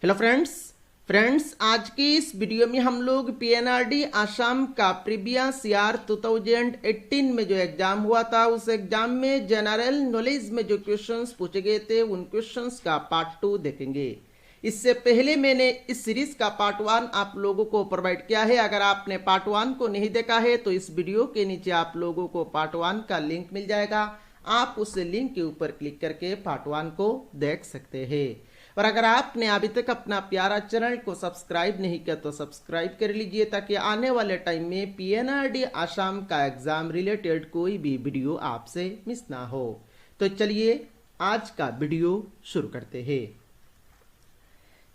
Hello friends आज की इस वीडियो में हम लोग पीएनआरडी आसाम का प्रीवियस ईयर 2018 में जो एग्जाम हुआ था उस एग्जाम में जनरल नॉलेज में जो क्वेश्चंस पूछे गए थे उन क्वेश्चंस का पार्ट 2 देखेंगे। इससे पहले मैंने इस सीरीज का पार्ट 1 आप लोगों को प्रोवाइड किया है। अगर आपने पार्ट 1 को नहीं देखा है तो इस वीडियो के नीचे आप लोगों को पार्ट 1 का लिंक मिल जाएगा। आप उस लिंक के ऊपर क्लिक करके पार्ट 1 को देख सकते हैं। और अगर आपने अभी तक अपना प्यारा चैनल को सब्सक्राइब नहीं किया तो सब्सक्राइब कर लीजिए ताकि आने वाले टाइम में पीएनआरडी आसाम का एग्जाम रिलेटेड कोई भी वीडियो आपसे मिस ना हो। तो चलिए आज का वीडियो शुरू करते हैं।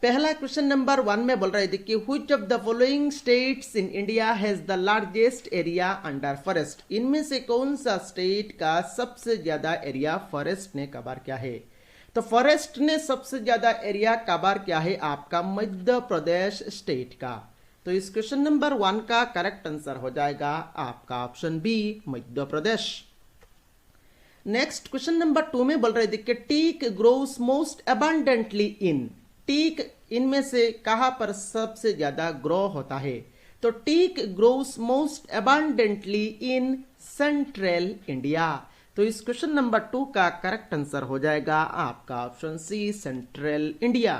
पहला क्वेश्चन नंबर 1 में बोल रहे थे कि which of the following states in India has the largest area under forest. इनमें से कौन सा स्टेट का सबसे ज्यादा एरिया फॉरेस्ट ने कवर किया है। तो फॉरेस्ट ने सबसे ज्यादा एरिया कवर किया है आपका मध्य प्रदेश स्टेट का। तो इस क्वेश्चन नंबर 1 का करेक्ट आंसर हो जाएगा आपका option B Madhya Pradesh. Next question number 2 में बोल रहे थे कि टीक ग्रोस मोस्ट अबंडेंटली इन। टीक इनमें से कहां पर सबसे ज्यादा ग्रो होता है। तो teak grows most abundantly in central India. तो इस क्वेश्चन नंबर 2 का करेक्ट आंसर हो जाएगा आपका option C central India.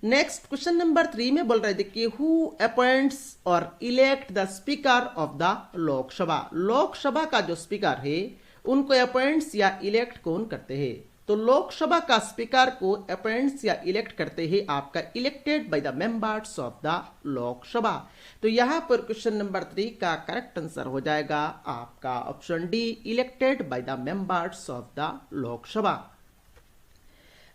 Next question number 3 में बोल रहे थे कि हु अपॉइंट्स और elect the speaker of the Lok Sabha. Lok Sabha का जो स्पीकर है उनको अपॉइंट्स या इलेक्ट कौन करते हैं। तो लोकसभा का स्पीकर को अपॉइंट्स या इलेक्ट करते हैं आपका elected by the members of the Lok Sabha. तो यहां पर क्वेश्चन नंबर 3 का करेक्ट आंसर हो जाएगा आपका option D elected by the members of the Lok Sabha.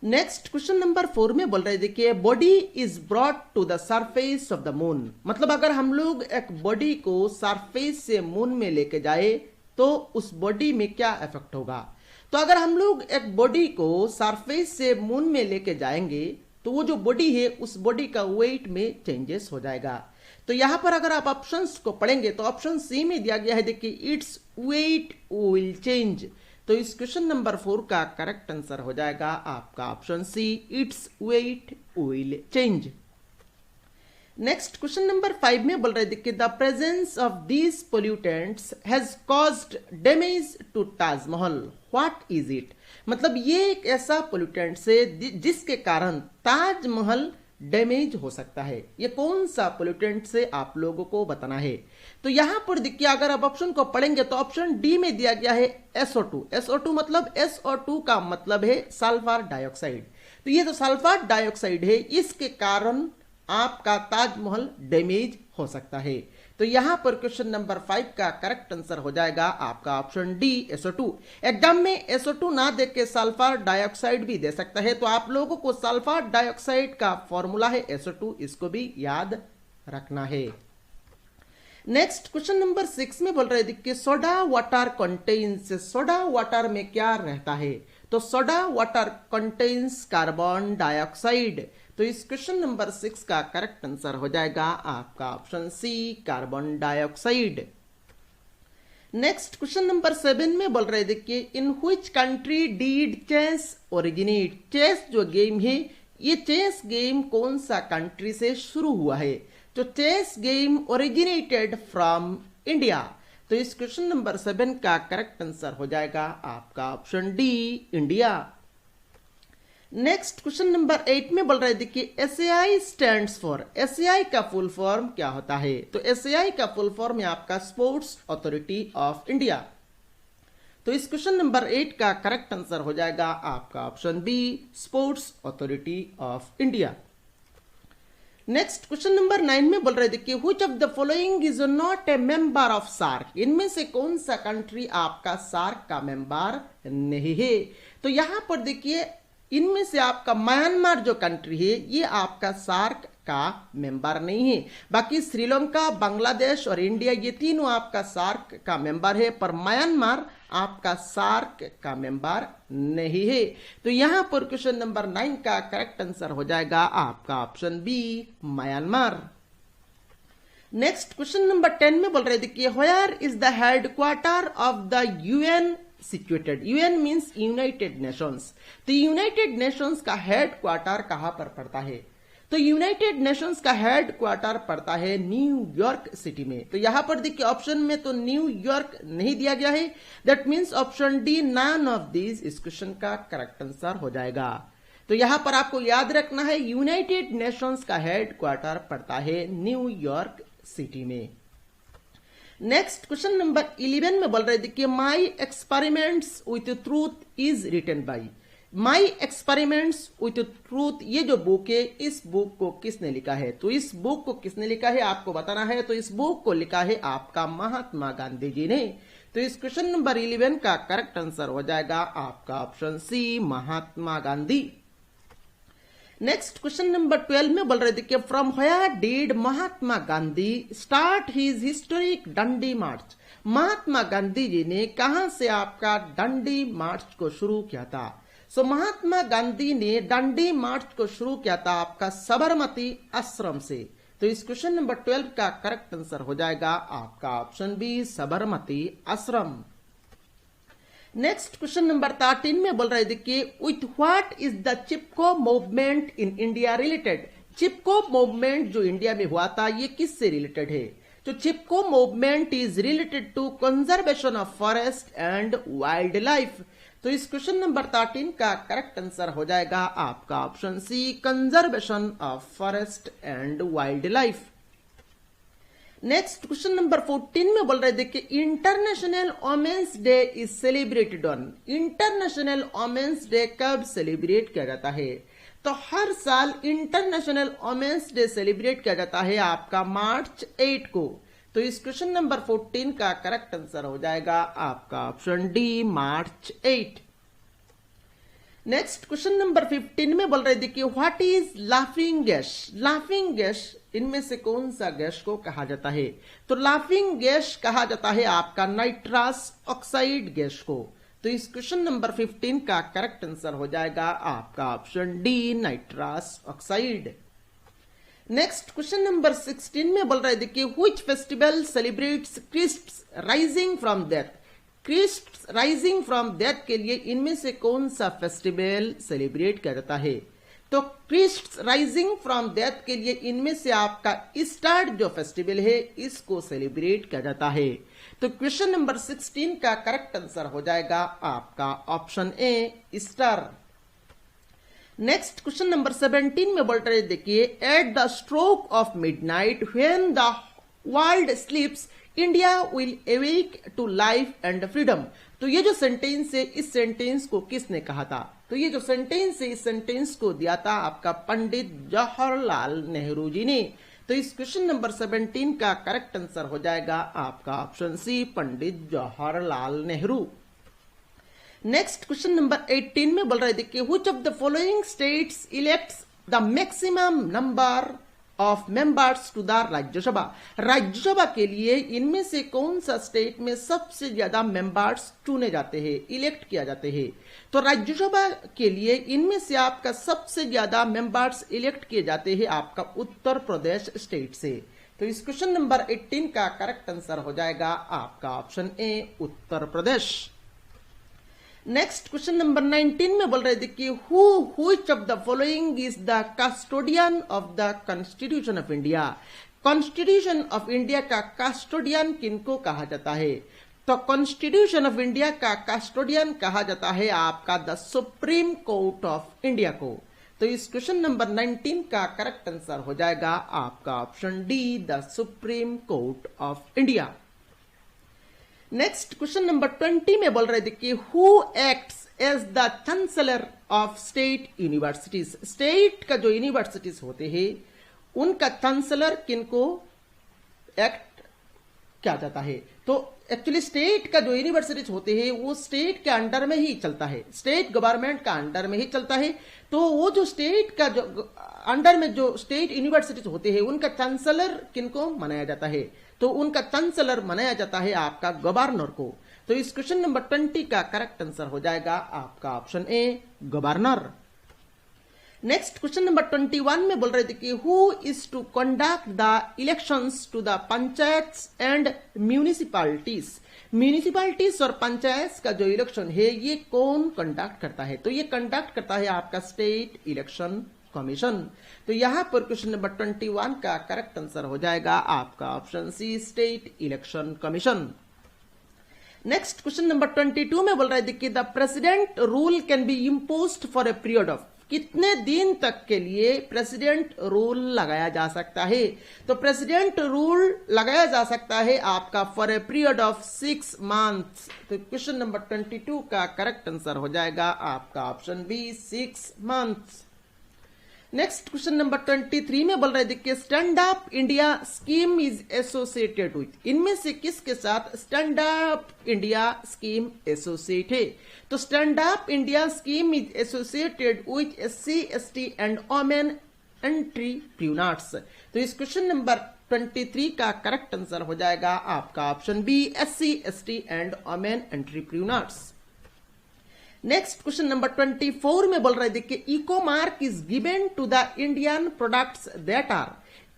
Next question number 4 में बोल रहे थे कि body is brought to the surface of the moon. मतलब अगर हम लोग एक बॉडी को सरफेस से मून में लेके जाए तो उस बॉडी में क्या इफेक्ट होगा। तो अगर हम लोग एक बॉडी को सरफेस से मून में लेके जाएंगे तो वो जो बॉडी है उस बॉडी का वेट में चेंजेस हो जाएगा। तो यहां पर अगर आप ऑप्शंस को पढ़ेंगे तो ऑप्शन सी में दिया गया है देखिए इट्स वेट विल चेंज। तो इस क्वेश्चन नंबर 4 का करेक्ट आंसर हो जाएगा आपका option C it's weight will change. Next question number 5 में बोल रहे थे कि the presence of these pollutants has caused damage to Taj Mahal. What is it. मतलब ये एक ऐसा पोल्यूटेंट है जिसके कारण ताजमहल डैमेज हो सकता है। ये कौन सा पोल्यूटेंट से आप लोगों को बताना है। तो यहां पर देखिए अगर आप ऑप्शन को पढ़ेंगे तो ऑप्शन डी में दिया गया है SO2। SO2 मतलब SO2 का मतलब है सल्फर डाइऑक्साइड। तो ये जो सल्फर डाइऑक्साइड है इसके कारण आपका ताजमहल डैमेज हो सकता है। तो यहां पर क्वेश्चन नंबर 5 का करेक्ट आंसर हो जाएगा आपका ऑप्शन डी SO2। एग्जाम में SO2 ना देख के सल्फर डाइऑक्साइड भी दे सकता है। तो आप लोगों को सल्फर डाइऑक्साइड का फॉर्मूला है SO2, इसको भी याद रखना है। नेक्स्ट क्वेश्चन नंबर 6 में बोल रहे थे कि soda water contains. Soda water में क्या रहता है। तो soda water contains carbon dioxide. तो इस क्वेश्चन नंबर 6 का करेक्ट आंसर हो जाएगा आपका option C carbon dioxide. Next question number 7 में बोल रहे थे कि in which country did chess originate. Chess जो गेम है ये चेस गेम कौन सा कंट्री से शुरू हुआ है। तो chess game originated from India. तो इस क्वेश्चन नंबर 7 का करेक्ट आंसर हो जाएगा आपका option D India. Next question number 8 में बोल रहे थे कि SAI स्टैंड्स फॉर। SAI का फुल फॉर्म क्या होता है। तो SAI का फुल फॉर्म है आपका स्पोर्ट्स अथॉरिटी ऑफ इंडिया। तो इस क्वेश्चन नंबर 8 का करेक्ट आंसर हो जाएगा आपका option B sports authority of India. Next question number 9 में बोल रहे थे कि which of the following is not a member of SAARC. इनमें से कौन सा कंट्री आपका सार्क का मेंबर नहीं है। तो यहां पर देखिए इनमें से आपका म्यांमार जो कंट्री है ये आपका सार्क का मेंबर नहीं है। बाकी श्रीलंका, बांग्लादेश और इंडिया ये तीनों आपका सार्क का मेंबर है, पर म्यांमार आपका सार्क का मेंबर नहीं है। तो यहां पर क्वेश्चन नंबर 9 का करेक्ट आंसर हो जाएगा आपका option B Myanmar. Next question number 10 में बोल रहे थे कि where is the headquarter of the UN situated? UN means United Nations. तो यूनाइटेड नेशंस का हेड क्वार्टर कहां पर पड़ता है? तो यूनाइटेड नेशंस का हेड क्वार्टर पड़ता है न्यूयॉर्क सिटी में। तो यहां पर देखिए ऑप्शन में तो न्यूयॉर्क नहीं दिया गया है, that means option D none of these इस क्वेश्चन का करेक्ट आंसर हो जाएगा। तो यहां पर आपको याद रखना है यूनाइटेड नेशंस का हेड क्वार्टर पड़ता है न्यूयॉर्क सिटी में। नेक्स्ट क्वेश्चन नंबर 11 में बोल रहे थे कि my experiments with truth is written by. My experiments with truth ये जो बुक है, इस बुक को किसने लिखा है? तो इस बुक को किसने लिखा है आपको बताना है। तो इस बुक को लिखा है आपका महात्मा गांधी जी ने। तो इस क्वेश्चन नंबर 11 का करेक्ट आंसर हो जाएगा आपका option C Mahatma Gandhi. Next question number 12 में बोल रहे थे कि from where did Mahatma Gandhi start his historic Dandi march. Mahatma Gandhi ji ने कहां से आपका डंडी मार्च को शुरू किया था? सो महात्मा गांधी ने डंडी मार्च को शुरू किया था आपका साबरमती आश्रम से। तो इस क्वेश्चन नंबर 12 का करेक्ट आंसर हो जाएगा आपका ऑप्शन बी साबरमती आश्रम। नेक्स्ट क्वेश्चन नंबर 13 में बोल रहे थे कि with what is the Chipko movement in India related. Chipko movement जो इंडिया में हुआ था ये किससे रिलेटेड है? तो Chipko movement is related to conservation of forest and wild life. तो इस क्वेश्चन नंबर 13 का करेक्ट आंसर हो जाएगा आपका option C conservation of forest and wild life. Next question number 14 में बोल रहे थे कि international women's day is celebrated on. International women's day कब सेलिब्रेट किया जाता है? तो हर साल इंटरनेशनल वुमेन्स डे सेलिब्रेट किया जाता है आपका मार्च 8 को। तो इस क्वेश्चन नंबर 14 का करेक्ट आंसर हो जाएगा आपका ऑप्शन डी मार्च 8। नेक्स्ट क्वेश्चन नंबर 15 में बोल रहे थे कि what is laughing gas. Laughing gas इनमें से कौन सा गैस को कहा जाता है? तो लाफिंग गैस कहा जाता है आपका नाइट्रस ऑक्साइड गैस को। तो इस क्वेश्चन नंबर 15 का करेक्ट आंसर हो जाएगा आपका option D nitrous oxide. Next question number 16 में बोल रहे थे कि which festival celebrates Christ's rising from death. Christ's rising from death के लिए इनमें से कौन सा फेस्टिवल सेलिब्रेट किया जाता है? तो क्रिस्टस राइजिंग फ्रॉम डेथ के लिए इनमें से आपका ईस्टर जो फेस्टिवल है इसको सेलिब्रेट किया जाता है। तो क्वेश्चन नंबर 16 का करेक्ट आंसर हो जाएगा आपका option A Easter. Next question number 17 में बोल रहे देखिए at the stroke of midnight when the world sleeps India will awake to life and freedom. तो ये जो सेंटेंस है इस सेंटेंस को किसने कहा था? तो ये जो सेंटेंस है इस सेंटेंस को दिया था आपका पंडित जवाहरलाल नेहरू जी ने। तो इस क्वेश्चन नंबर 17 का करेक्ट आंसर हो जाएगा आपका option C Pandit Jawaharlal Nehru. Next question number 18 में बोल रहे थे कि which of the following states elects the maximum number of members to the Rajya Sabha. Rajya Sabha के लिए इनमें से कौन सा स्टेट में सबसे ज्यादा मेंबर्स चुने जाते हैं, इलेक्ट किया जाते हैं? तो राज्यसभा के लिए इनमें से आपका सबसे ज्यादा मेंबर्स इलेक्ट किए जाते हैं आपका उत्तर प्रदेश स्टेट से। तो इस क्वेश्चन नंबर 18 का करेक्ट आंसर हो जाएगा आपका ऑप्शन ए Uttar Pradesh. Next question number 19 में बोल रहे थे कि which of the following is the custodian of the constitution of India. Constitution of India का कस्टोडियन किनको कहा जाता है? तो कॉन्स्टिट्यूशन ऑफ इंडिया का कस्टोडियन कहा जाता है आपका the supreme court of India को। तो इस क्वेश्चन नंबर 19 का करेक्ट आंसर हो जाएगा आपका option D the supreme court of India. Next question number 20 में बोल रहे थे कि who acts as the chancellor of state universities. State का जो यूनिवर्सिटीज होते हैं उनका चांसलर किनको एक्ट किया जाता है? तो एक्चुअली स्टेट का जो यूनिवर्सिटीज होते हैं वो स्टेट के अंडर में ही चलता है, स्टेट गवर्नमेंट का अंडर में ही चलता है। तो वो जो स्टेट का जो अंडर में जो स्टेट यूनिवर्सिटीज होते हैं उनका चांसलर किनको मनाया जाता है? तो उनका चांसलर मनाया जाता है आपका गवर्नर को। तो इस क्वेश्चन नंबर 20 का करेक्ट आंसर हो जाएगा आपका option A governor. Next question number 21 में बोल रहे थे कि who is to conduct the elections to the panchayats and municipalities. Municipalities और पंचायत का जो इलेक्शन है ये कौन कंडक्ट करता है? तो ये कंडक्ट करता है आपका स्टेट इलेक्शन कमीशन। तो यहां पर क्वेश्चन नंबर 21 का करेक्ट आंसर हो जाएगा आपका option C, state election commission. Next question number 22 में बोल रहे थे कि the president rule can be imposed for a period of, कितने दिन तक के लिए प्रेसिडेंट रूल लगाया जा सकता है? तो प्रेसिडेंट रूल लगाया जा सकता है आपका for a period of 6 months. तो क्वेश्चन नंबर 22 का करेक्ट आंसर हो जाएगा आपका option B, 6 months. Next question number 23 में बोल रहे थे कि stand up India scheme is associated with, इनमें से किसके साथ stand up India scheme associate है? तो stand up India scheme is associated with SC, ST and women entrepreneurs. तो इस क्वेश्चन नंबर 23 का करेक्ट आंसर हो जाएगा आपका option B, SC, ST and women entrepreneurs. Next question number 24 में बोल रहे थे कि eco mark is given to the Indian products that are,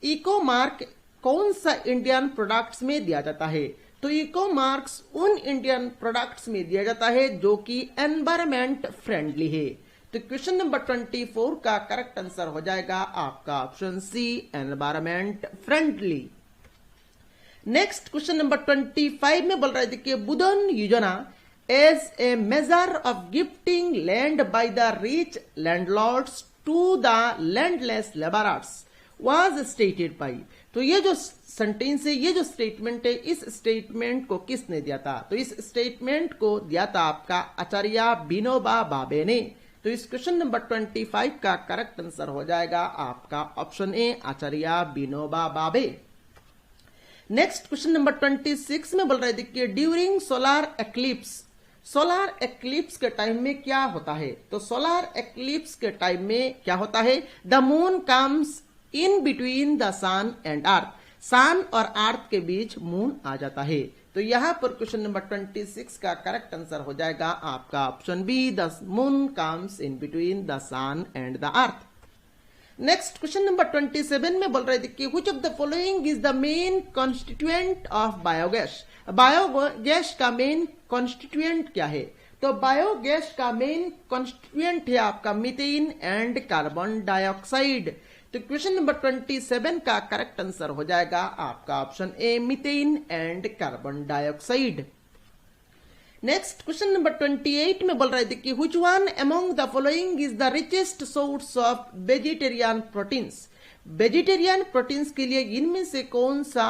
eco mark कौन सा इंडियन प्रोडक्ट्स में दिया जाता है? तो इको मार्क्स उन इंडियन प्रोडक्ट्स में दिया जाता है जो कि एनवायरमेंट फ्रेंडली है। तो क्वेश्चन नंबर 24 का करेक्ट आंसर हो जाएगा आपका option C, environment friendly. Next question number 25 में बोल रहे थे कि बुधन योजना as a measure of gifting land by the rich landlords to the landless laborers was stated by। तो ये जो सेंटेंस है, ये जो स्टेटमेंट है, इस स्टेटमेंट को किसने दिया था? तो इस स्टेटमेंट को दिया था आपका आचार्य विनोबा भावे ने। तो इस क्वेश्चन नंबर 25 का करेक्ट आंसर हो जाएगा आपका ऑप्शन ए, आचार्य Vinoba Bhave. Next question number 26 में बोल रहे थे कि during solar eclipse, solar eclipse के टाइम में क्या होता है? तो सोलर एक्लिप्स के टाइम में क्या होता है? The moon comes in between the sun and earth, sun और अर्थ के बीच मून आ जाता है। तो यहां पर क्वेश्चन नंबर 26 का करेक्ट आंसर हो जाएगा आपका option B, the moon comes in between the sun and the earth. Next question number 27 में बोल रहे थे कि which of the following is the main constituent of biogas. Biogas का मेन कॉन्स्टिट्यूएंट क्या है? तो बायोगैस का मेन कॉन्स्टिट्यूएंट है आपका मीथेन एंड कार्बन डाइऑक्साइड। तो क्वेश्चन नंबर 27 का करेक्ट आंसर हो जाएगा आपका option A, methane and carbon dioxide. Next question number 28 में बोल रहे थे कि which one among the following is the richest source of vegetarian proteins. Vegetarian proteins के लिए इनमें से कौन सा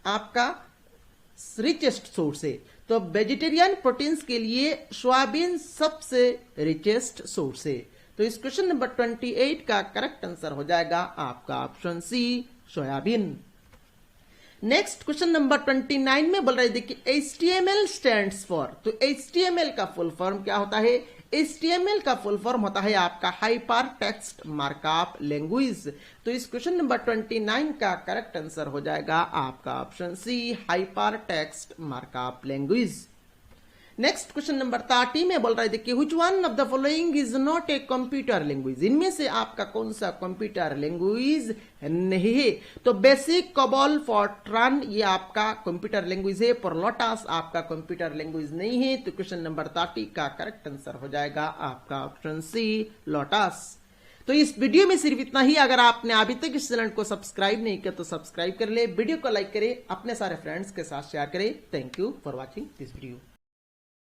आपका रिचेस्ट सोर्स है? तो वेजिटेरियन प्रोटीन्स के लिए सोयाबीन सबसे रिचेस्ट सोर्स है। तो इस क्वेश्चन नंबर 28 का करेक्ट आंसर हो जाएगा आपका option C, soybean. Next question number 29 में बोल रहे थे कि HTML स्टैंड्स फॉर। तो HTML का फुल फॉर्म क्या होता है? HTML का फुल फॉर्म होता है आपका हाइपर टेक्स्ट मार्कअप लैंग्वेज। तो इस क्वेश्चन नंबर 29 का करेक्ट आंसर हो जाएगा आपका option C, hyper text markup language. Next question number 30 में बोल रहे थे कि which one of the following is not a computer language. इनमें से आपका कौन सा कंप्यूटर लैंग्वेज नहीं है? तो बेसिक, कोबॉल, फॉर्ट्रान ये आपका कंप्यूटर लैंग्वेज है, पर लोटस आपका कंप्यूटर लैंग्वेज नहीं है। तो क्वेश्चन नंबर 30 का करेक्ट आंसर हो जाएगा आपका ऑप्शन सी, लोटस। तो इस वीडियो में सिर्फ इतना ही। अगर आपने अभी तक इस चैनल को सब्सक्राइब नहीं किया तो सब्सक्राइब कर ले, वीडियो को लाइक करें, अपने सारे फ्रेंड्स के साथ शेयर करें। Thank you for watching this video.